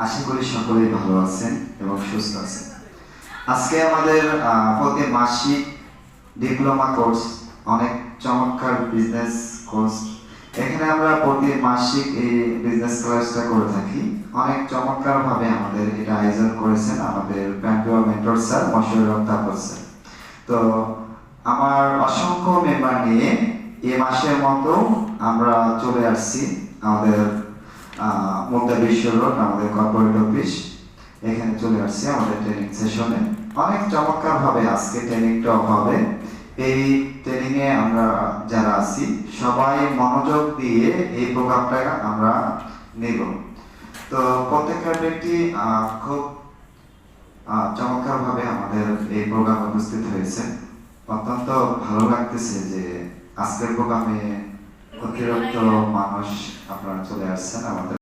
আশা করি সকলেই ভালো আছেন এবং সুস্থ আছেন। আজকে আমাদের প্রতি মাসিক ডিপ্লোমা কোর্স, অনেক চমৎকার বিজনেস কোর্স। এখানে আমরা প্রতি মাসিক এই বিজনেস ক্লাসটা করে থাকি। অনেক চমৎকার ভাবে আমাদের এটা আয়োজন করেছেন আমাদের প্যান্টুয়া মেন্টর স্যার মশিউর তাপর স্যার। তো আমার অসংখ্য মেম্বার নিয়ে এই মাসের মতো আমরা চলে আসছি আমাদের মুক্তা বিশ্ব রোড, আমাদের কর্পোরেট অফিস। এখানে চলে আসছি আমাদের ট্রেনিং সেশনে। অনেক চমৎকার ভাবে আজকে ট্রেনিংটা হবে। এই ট্রেনিং এ আমরা যারা আছি সবাই মনোযোগ দিয়ে এই প্রোগ্রামটা আমরা নেব। তো প্রত্যেকটা ব্যক্তি খুব চমৎকার ভাবে আমাদের এই প্রোগ্রামে উপস্থিত হয়েছে। অত্যন্ত ভালো লাগতেছে যে আজকের প্রোগ্রামে অতিরিক্ত মানুষ আপনারা চলে আসছেন আমাদের।